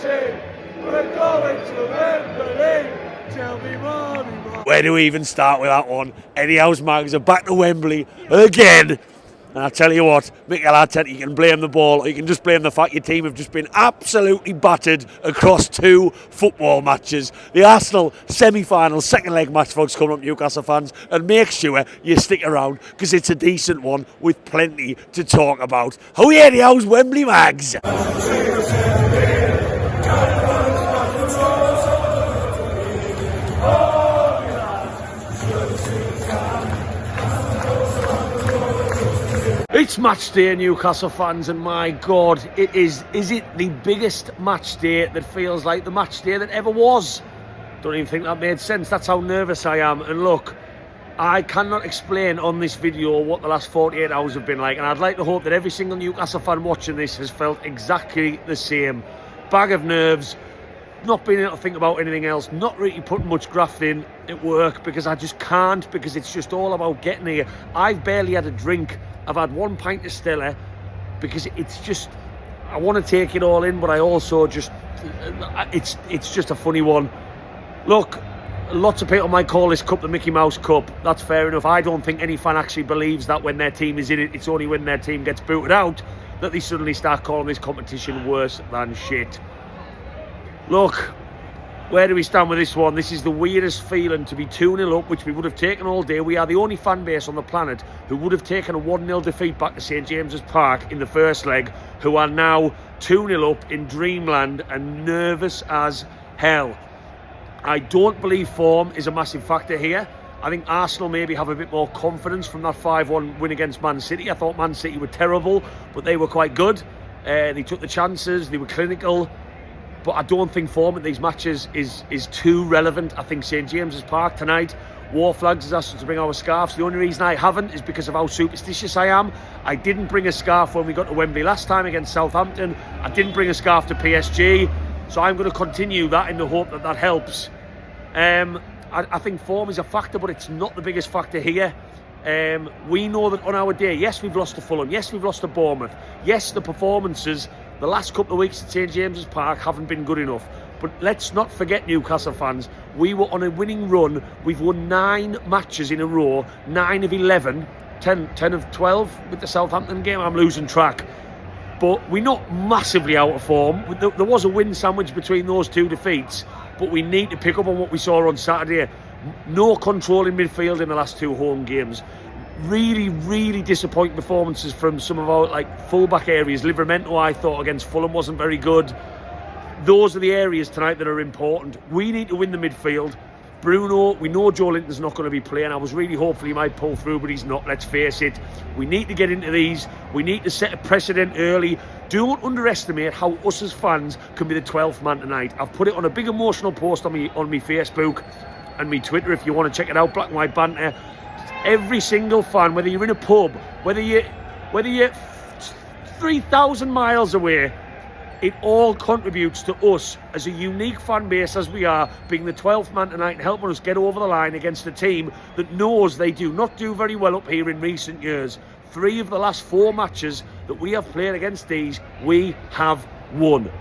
team. We're going to Wembley. Tell me more, Where do we even start with that one? Eddie Howe's Mags are back to Wembley again. And I tell you what, Mikel Arteta, you can blame the ball, or you can just blame the fact your team have just been absolutely battered across 2 football matches. The Arsenal semi-final second leg match, folks, coming up, Newcastle fans, and make sure you stick around because it's a decent one with plenty to talk about. How are Eddie Howe's Wembley Mags? It's match day, Newcastle fans, and my God, is it the biggest match day that feels like the match day that ever was? Don't even think that made sense. That's how nervous I am. And look, I cannot explain on this video what the last 48 hours have been like, and I'd like to hope that every single Newcastle fan watching this has felt exactly the same. Bag of nerves, not being able to think about anything else, not really putting much graft in at work because I just can't, because it's just all about getting here. I've barely had a drink. I've had 1 pint of Stella because it's just, I want to take it all in, but I also just, it's just a funny one. Look, lots of people might call this cup the Mickey Mouse Cup. That's fair enough. I don't think any fan actually believes that when their team is in it. It's only when their team gets booted out that they suddenly start calling this competition worse than shit. Look, where do we stand with this one? This is the weirdest feeling to be 2-0 up, which we would have taken all day. We are the only fan base on the planet who would have taken a 1-0 defeat back to St James's Park in the first leg, who are now 2-0 up in dreamland and nervous as hell. I don't believe form is a massive factor here. I think Arsenal maybe have a bit more confidence from that 5-1 win against Man City. I thought Man City were terrible, but they were quite good. They took the chances, they were clinical. But I don't think form at these matches is too relevant. I think St James's Park tonight, War Flags has asked us to bring our scarves. The only reason I haven't is because of how superstitious I am. I didn't bring a scarf when we got to Wembley last time against Southampton. I didn't bring a scarf to PSG. So I'm going to continue that in the hope that that helps. I think form is a factor, but it's not the biggest factor here. We know that on our day, yes, we've lost to Fulham. Yes, we've lost to Bournemouth. Yes, the performances the last couple of weeks at St James's Park haven't been good enough. But let's not forget, Newcastle fans, we were on a winning run. We've won 9 matches in a row, 9 of 11, 10 of 12 with the Southampton game. I'm losing track. But we're not massively out of form. There was a win sandwich between those 2 defeats, but we need to pick up on what we saw on Saturday. No control in midfield in the last 2 home games. Really, really disappointing performances from some of our full-back areas. Livramento, I thought, against Fulham wasn't very good. Those are the areas tonight that are important. We need to win the midfield. Bruno, we know Joe Linton's not going to be playing. I was really hopeful he might pull through, but he's not, let's face it. We need to get into these. We need to set a precedent early. Don't underestimate how us as fans can be the 12th man tonight. I've put it on a big emotional post on me Facebook and me Twitter if you want to check it out, Black and White Banter. Every single fan, whether you're in a pub, whether you're 3,000 miles away, it all contributes to us as a unique fan base as we are, being the 12th man tonight and helping us get over the line against a team that knows they do not do very well up here in recent years. 3 of the last 4 matches that we have played against these, we have won.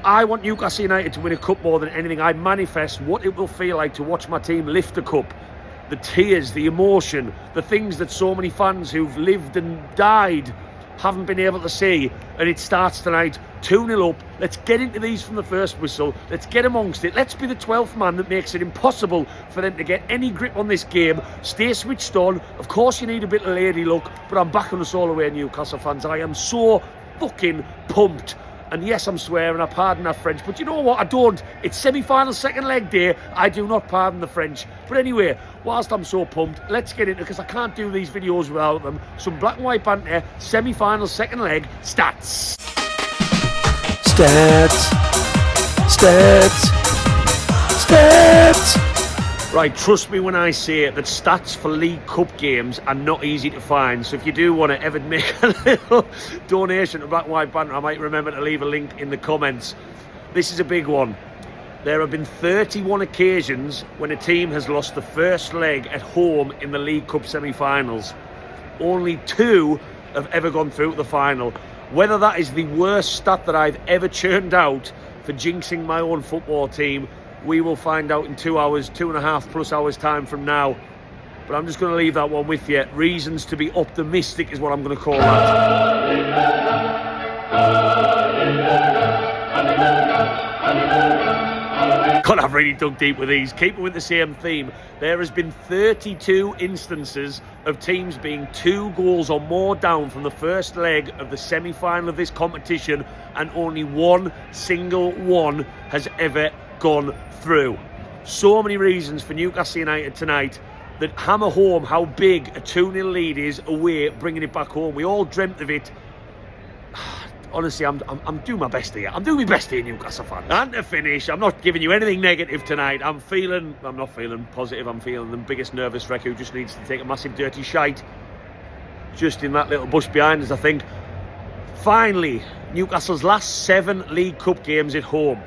I want Newcastle United to win a cup more than anything. I manifest what it will feel like to watch my team lift a cup. The tears, the emotion, the things that so many fans who've lived and died haven't been able to see. And it starts tonight, 2-0 up. Let's get into these from the first whistle. Let's get amongst it. Let's be the 12th man that makes it impossible for them to get any grip on this game. Stay switched on. Of course you need a bit of lady luck, but I'm backing us all the way, Newcastle fans. I am so fucking pumped. And yes, I'm swearing, I pardon that French, but you know what, I don't. It's semi-final second leg day, I do not pardon the French. But anyway, whilst I'm so pumped, let's get into it, because I can't do these videos without them. Some Black and White Banter, semi-final second leg, stats. Stats. Right, trust me when I say that stats for League Cup games are not easy to find. So if you do want to ever make a little donation to Black and White Banter, I might remember to leave a link in the comments. This is a big one. There have been 31 occasions when a team has lost the first leg at home in the League Cup semi-finals. Only 2 have ever gone through to the final. Whether that is the worst stat that I've ever churned out for jinxing my own football team. We will find out in 2 hours, 2.5+ hours time from now. But I'm just going to leave that one with you. Reasons to be optimistic is what I'm going to call that. God, I've really dug deep with these. Keeping with the same theme, there has been 32 instances of teams being 2 goals or more down from the first leg of the semi-final of this competition, and only one single one has ever gone through. So many reasons for Newcastle United tonight that hammer home how big a 2-0 lead is away, bringing it back home. We all dreamt of it. Honestly, I'm doing my best here. I'm doing my best here, Newcastle fan. And to finish, I'm not giving you anything negative tonight. I'm not feeling positive. I'm feeling the biggest nervous wreck who just needs to take a massive dirty shite. Just in that little bush behind us, I think. Finally, Newcastle's last 7 League Cup games at home.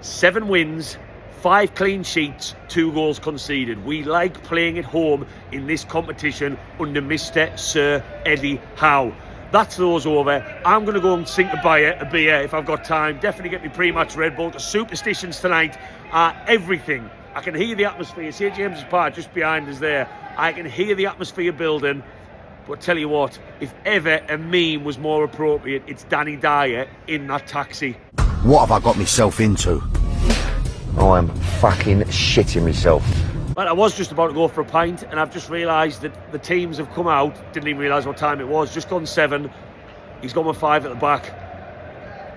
7 wins, 5 clean sheets, 2 goals conceded. We like playing at home in this competition under Mr. Sir Eddie Howe. That's those over. I'm going to go and sink a beer if I've got time. Definitely get me pre-match Red Bull. The superstitions tonight are everything. I can hear the atmosphere. St James's Park just behind us there. I can hear the atmosphere building. But tell you what, if ever a meme was more appropriate, it's Danny Dyer in that taxi. What have I got myself into? I'm fucking shitting myself. Well, I was just about to go for a pint, and I've just realised that the teams have come out. Didn't even realise what time it was. Just gone 7. He's gone with 5 at the back.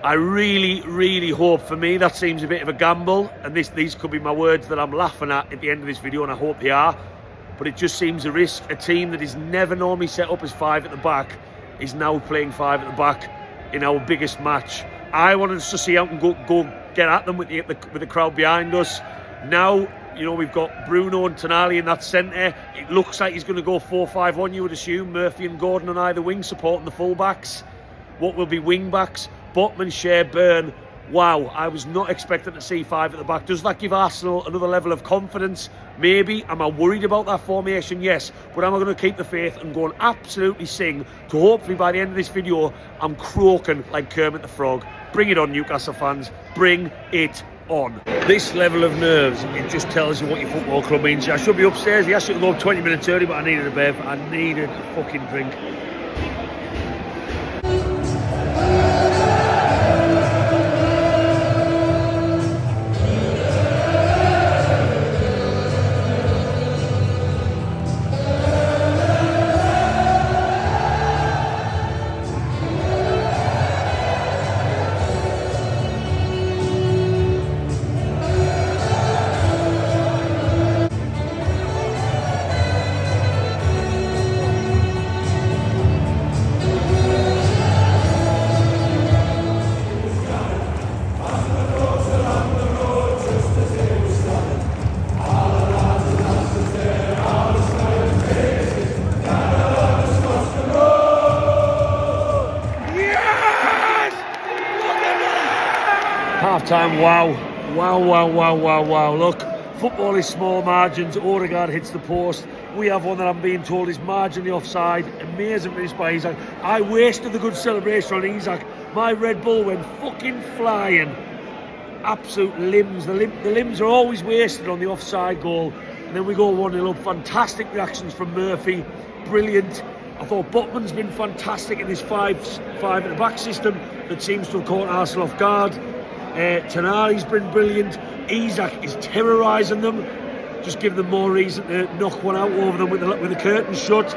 I really, really hope, for me, that seems a bit of a gamble. And these could be my words that I'm laughing at the end of this video, and I hope they are. But it just seems a risk. A team that is never normally set up as 5 at the back is now playing 5 at the back in our biggest match. I wanted us to see out and go get at them with the crowd behind us. Now, you know, we've got Bruno and Tonali in that centre. It looks like he's going to go 4-5-1, you would assume. Murphy and Gordon on either wing supporting the full-backs. What will be wing-backs? Botman, Shea, Byrne. Wow, I was not expecting to see 5 at the back. Does that give Arsenal another level of confidence? Maybe. Am I worried about that formation? Yes. But am I going to keep the faith and go and absolutely sing to hopefully by the end of this video, I'm croaking like Kermit the Frog. Bring it on, Newcastle fans. Bring it on. This level of nerves, it just tells you what your football club means. I should be upstairs. He asked me to go 20 minutes early, but I needed a bev. I needed a fucking drink. Half-time, wow. Look, football is small margins. Odegaard hits the post. We have one that I'm being told is marginally offside. Amazing finish by Isaac. I wasted the good celebration on Isaac. My Red Bull went fucking flying. Absolute limbs. The limbs are always wasted on the offside goal. And then we go 1-0 up. Fantastic reactions from Murphy. Brilliant. I thought Botman's been fantastic in this 5 at the back system that seems to have caught Arsenal off guard. Tonali's been brilliant. Isaac is terrorising them. Just give them more reason to knock one out over them with the curtain shut.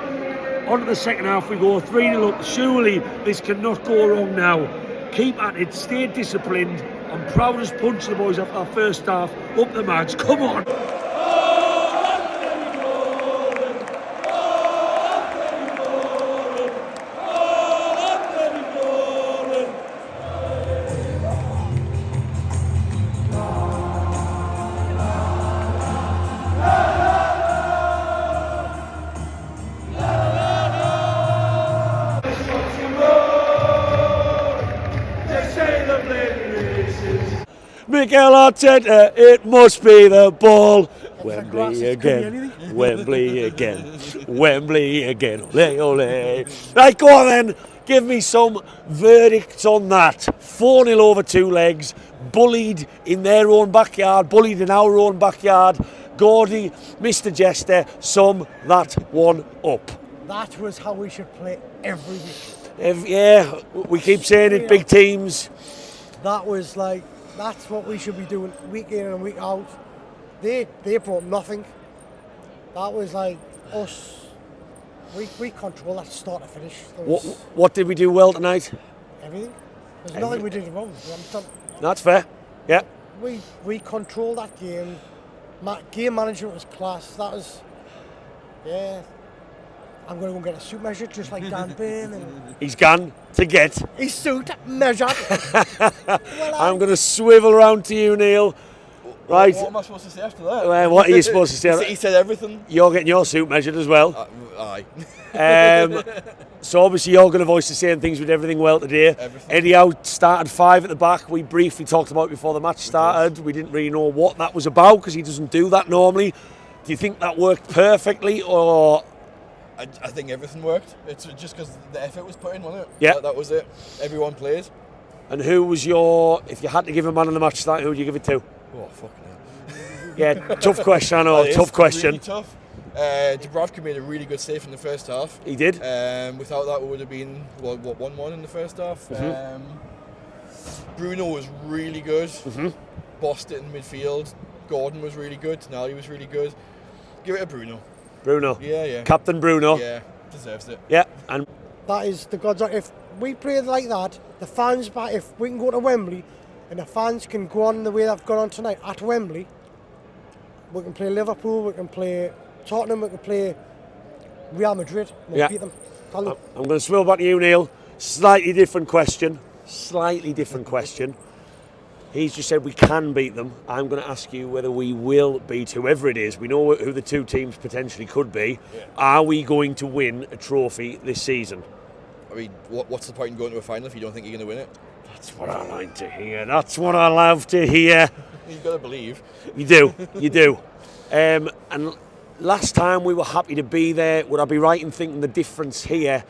On to the second half we go, 3-0 up. Surely this cannot go wrong now. Keep at it, stay disciplined. I'm proud as punch the boys after our first half. Up the mags, come on. Mikel Arteta, it must be the ball. Wembley again, Wembley again, Wembley again. Ole, ole. Right, go on then. Give me some verdicts on that. 4-0 over 2 legs, bullied in their own backyard, bullied in our own backyard. Gordy, Mr. Jester, sum that one up. That was how we should play every week. Yeah, we keep saying it, big teams. That was like, that's what we should be doing week in and week out. They brought nothing. That was like us. We control that start to finish. What did we do well tonight? Everything. There's nothing we did wrong. That's fair. Yeah. We controlled that game. Game management was class. That was, yeah. I'm going to go and get a suit measured just like Dan Byrne. And he's gone to get his suit measured. I'm going to swivel around to you, Neil. Right. What am I supposed to say after that? Well, what are you supposed to say? He said everything. You're getting your suit measured as well. Aye. So obviously you're going to voice the same things with everything well today. Everything. Eddie Howe started 5 at the back. We briefly talked about it before the match started. We didn't really know what that was about because he doesn't do that normally. Do you think that worked perfectly, or? I think everything worked. It's just because the effort was put in, wasn't it? Yeah. That was it. Everyone plays. And who was if you had to give a man of the match tonight, who would you give it to? Oh, fucking hell. Yeah, tough question, I know, tough question. Really tough. Dubravka made a really good save in the first half. He did. Without that, it would have been 1-1 in the first half. Mm-hmm. Bruno was really good. Mm-hmm. Bossed it in midfield. Gordon was really good. Tonali was really good. Give it to Bruno. Bruno. Yeah. Captain Bruno. Yeah, deserves it. Yeah, and That is the God's. If we play like that, the fans back. If we can go to Wembley, and the fans can go on the way they've gone on tonight at Wembley, we can play Liverpool, we can play Tottenham, we can play Real Madrid. We'll beat them. I'm going to swivel back to you, Neil. Slightly different question. He's just said we can beat them. I'm going to ask you whether we will beat whoever it is. We know who the two teams potentially could be. Yeah. Are we going to win a trophy this season? I mean, what's the point in going to a final if you don't think you're going to win it? That's what I like to hear. That's what I love to hear. You've got to believe. You do. And last time we were happy to be there. Would I be right in thinking the difference here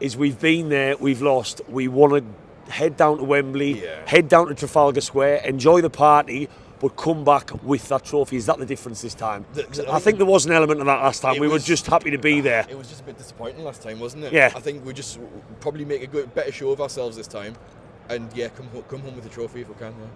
is we've been there, we've lost, we want to head down to Wembley, head down to Trafalgar Square, enjoy the party, but come back with that trophy? Is that the difference this time? I think there was an element of that last time. We were just happy to be there. It was just a bit disappointing last time, wasn't it? Yeah. I think we just probably make a better show of ourselves this time, and come home with the trophy if we can. Yeah.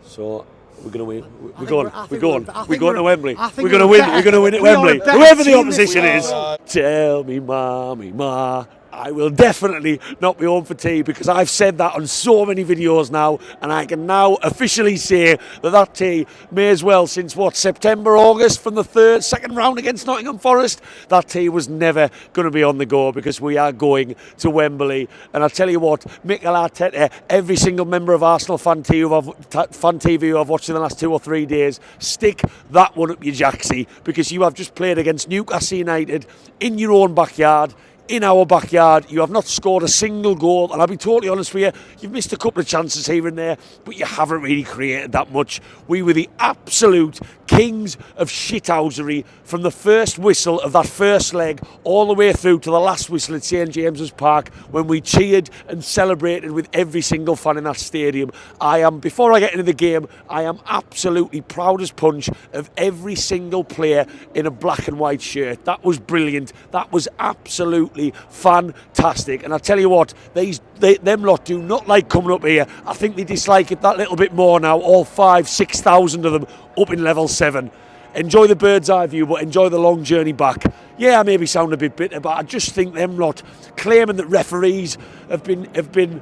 So we're going to win. We're going to Wembley. We're going to win. We're going to win at Wembley. Whoever the opposition is. Tell me, ma. I will definitely not be home for tea, because I've said that on so many videos now, and I can now officially say that tea may as well, since September, August, from the second round against Nottingham Forest, that tea was never going to be on the go, because we are going to Wembley. And I tell you what, Mikel Arteta, every single member of Arsenal Fan TV who I've watched in the last 2 or 3 days, stick that one up your jacksie, because you have just played against Newcastle United in your own backyard. In our backyard, you have not scored a single goal, and I'll be totally honest with you, you've missed a couple of chances here and there, but you haven't really created that much. We were the absolute kings of shithousery from the first whistle of that first leg all the way through to the last whistle at St James's Park, when we cheered and celebrated with every single fan in that stadium. Before I get into the game, I am absolutely proud as punch of every single player in a black and white shirt. That was brilliant. That was absolutely fantastic. And I tell you what, them lot do not like coming up here. I think they dislike it that little bit more now, all 5,000-6,000 of them up in level 7. Enjoy the bird's eye view, but enjoy the long journey back. Yeah, I maybe sound a bit bitter, but I just think them lot claiming that referees have been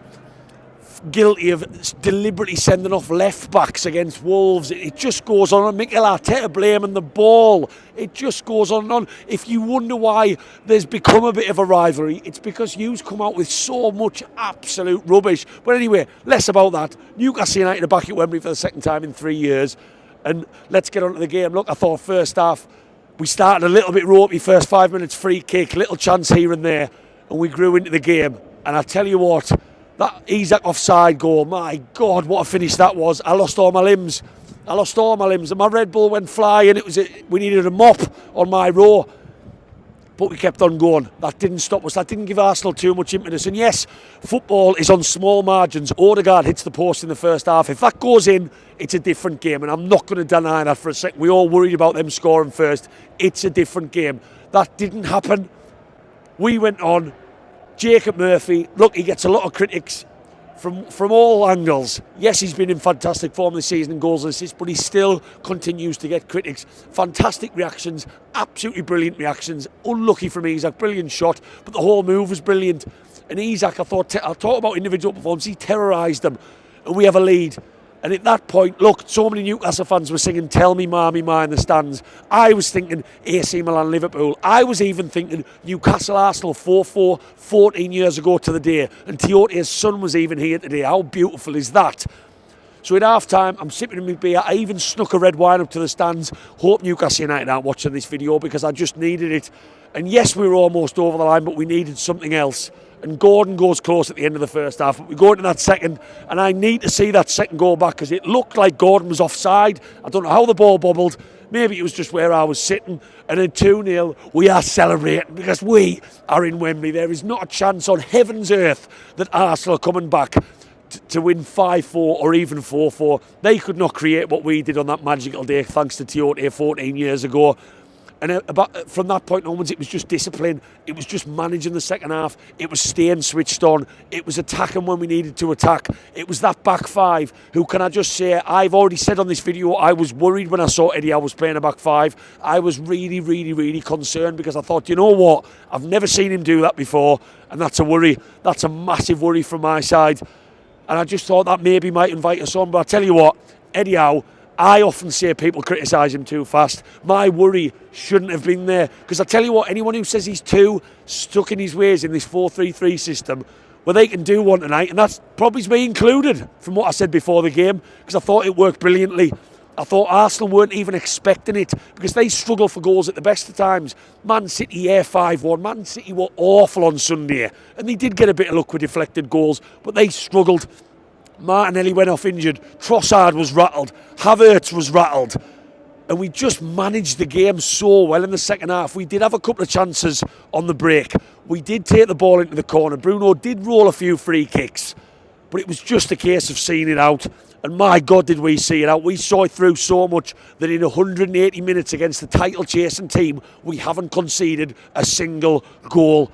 guilty of deliberately sending off left backs against Wolves. It just goes on. And Mikel Arteta blaming the ball. It just goes on and on. If you wonder why there's become a bit of a rivalry, it's because you've come out with so much absolute rubbish. But anyway, less about that. Newcastle United are back at Wembley for the second time in 3 years. And let's get on to the game. Look, I thought first half we started a little bit ropey. First 5 minutes free kick, little chance here and there, and we grew into the game. And I tell you what, that Isak offside goal, my God, what a finish that was. I lost all my limbs, and my Red Bull went flying. We needed a mop on my row. but we kept on going. That didn't stop us. That didn't give Arsenal too much impetus. And yes, football is on small margins. Odegaard hits the post in the first half. If that goes in, it's a different game. And I'm not going to deny that for a second. We all worried about them scoring first. It's a different game. That didn't happen. We went on. Jacob Murphy, look, he gets a lot of critics from all angles. Yes, he's been in fantastic form this season in goals and assists, but he still continues to get critics. Fantastic reactions, absolutely brilliant reactions. Unlucky from Isak, brilliant shot, but the whole move was brilliant. And Isak, I talk about individual performance, he terrorised them, and we have a lead. And at that point, look, so many Newcastle fans were singing "Tell Me Ma, Me Ma" in the stands. I was thinking AC Milan, Liverpool. I was even thinking Newcastle, Arsenal 4-4 14 years ago to the day. And Tiote's son was even here today. How beautiful is that? So at half-time, I'm sipping in my beer. I even snuck a red wine up to the stands. Hope Newcastle United aren't watching this video because I just needed it. And yes, we were almost over the line, but we needed something else. And Gordon goes close at the end of the first half. But we go into that second, and I need to see that second goal back because it looked like Gordon was offside. I don't know how the ball bobbled. Maybe it was just where I was sitting. And at 2-0, we are celebrating because we are in Wembley. There is not a chance on heaven's earth that Arsenal are coming back to win 5-4 or even 4-4. They could not create what we did on that magical day thanks to Tiote 14 years ago. And from that point onwards, it was just discipline. It was just managing the second half. It was staying switched on. It was attacking when we needed to attack. It was that back five who, can I just say, I've already said on this video, I was worried when I saw Eddie Howe was playing a back five. I was really, really, really concerned because I thought, you know what? I've never seen him do that before. And that's a worry. That's a massive worry from my side. And I just thought that maybe might invite us on. But I tell you what, Eddie Howe, I often say people criticise him too fast. My worry shouldn't have been there. Because I tell you what, anyone who says he's too stuck in his ways in this 4-3-3 system, well, they can do one tonight. And that's probably me included from what I said before the game. Because I thought it worked brilliantly. I thought Arsenal weren't even expecting it. Because they struggle for goals at the best of times. Man City, 5-1. Man City were awful on Sunday. And they did get a bit of luck with deflected goals. But they struggled. Martinelli went off injured. Trossard was rattled. Havertz was rattled. And we just managed the game so well in the second half. We did have a couple of chances on the break. We did take the ball into the corner. Bruno did roll a few free kicks. But it was just a case of seeing it out. And my God, did we see it out. We saw it through so much that in 180 minutes against the title-chasing team, we haven't conceded a single goal.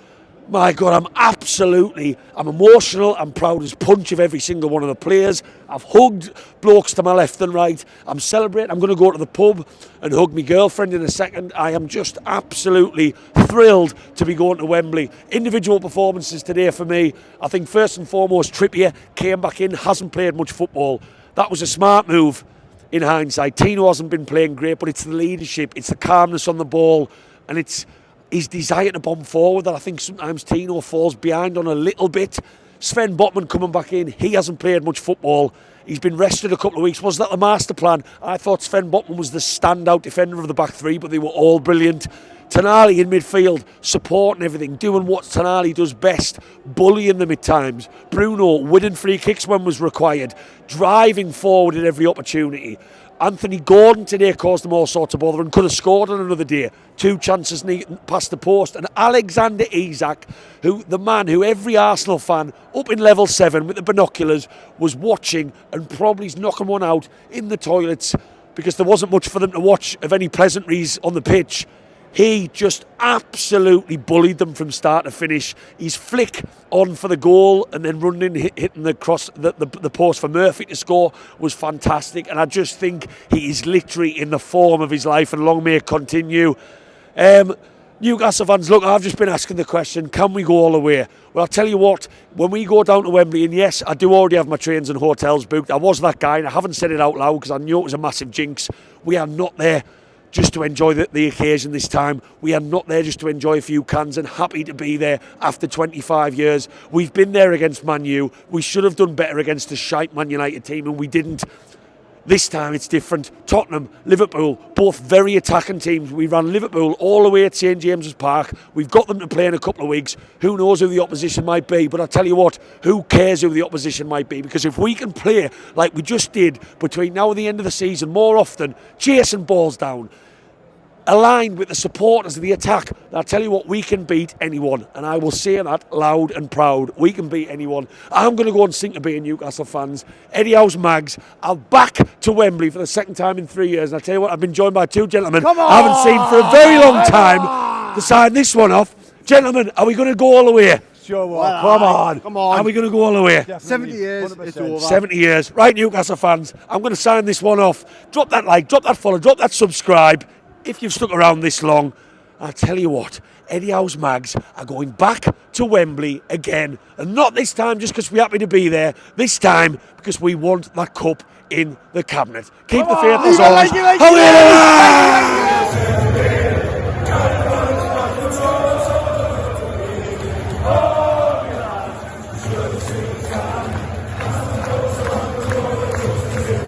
My God, I'm emotional, I'm proud as punch of every single one of the players. I've hugged blokes to my left and right. I'm celebrating. I'm going to go to the pub and hug my girlfriend in a second. I am just absolutely thrilled to be going to Wembley. Individual performances today for me. I think first and foremost, Trippier came back in, hasn't played much football. That was a smart move in hindsight. Tino hasn't been playing great, but it's the leadership, it's the calmness on the ball, and it's his desire to bomb forward that I think sometimes Tino falls behind on a little bit. Sven Botman coming back in, he hasn't played much football. He's been rested a couple of weeks. Was that the master plan? I thought Sven Botman was the standout defender of the back three, but they were all brilliant. Tonali in midfield, supporting everything, doing what Tonali does best, bullying them at times. Bruno winning free kicks when was required, driving forward at every opportunity. Anthony Gordon today caused them all sorts of bother and could have scored on another day. 2 chances past the post. And Alexander Isak, the man who every Arsenal fan up in level 7 with the binoculars was watching and probably knocking one out in the toilets because there wasn't much for them to watch of any pleasantries on the pitch. He just absolutely bullied them from start to finish. His flick on for the goal and then running, hitting the cross, the post for Murphy to score was fantastic. And I just think he is literally in the form of his life, and long may it continue. Newcastle fans, look, I've just been asking the question, can we go all the way? Well, I'll tell you what, when we go down to Wembley, and yes, I do already have my trains and hotels booked. I was that guy, and I haven't said it out loud because I knew it was a massive jinx. We are not there just to enjoy the occasion this time. We are not there just to enjoy a few cans, and happy to be there after 25 years. We've been there against Man U. We should have done better against a shite Man United team, and we didn't. This time it's different. Tottenham, Liverpool, both very attacking teams. We ran Liverpool all the way at St James's Park. We've got them to play in a couple of weeks. Who knows who the opposition might be? But I tell you what, who cares who the opposition might be? Because if we can play like we just did between now and the end of the season more often, chasing balls down, aligned with the supporters of the attack. And I tell you what, we can beat anyone, and I will say that loud and proud. We can beat anyone. I'm going to go and sing to being Newcastle fans. Eddie Howe's Mags. I'll back to Wembley for the second time in 3 years. And I tell you what, I've been joined by two gentlemen I haven't seen for a very long time to sign this one off. Gentlemen, are we going to go all the way? Sure, Come on. Are we going to go all the way? 70 years, it's over. 70 years. Right, Newcastle fans, I'm going to sign this one off. Drop that like, drop that follow, drop that subscribe. If you've stuck around this long, I'll tell you what, Eddie Howe's Mags are going back to Wembley again. And not this time just because we're happy to be there. This time because we want that cup in the cabinet. Keep the faith as always.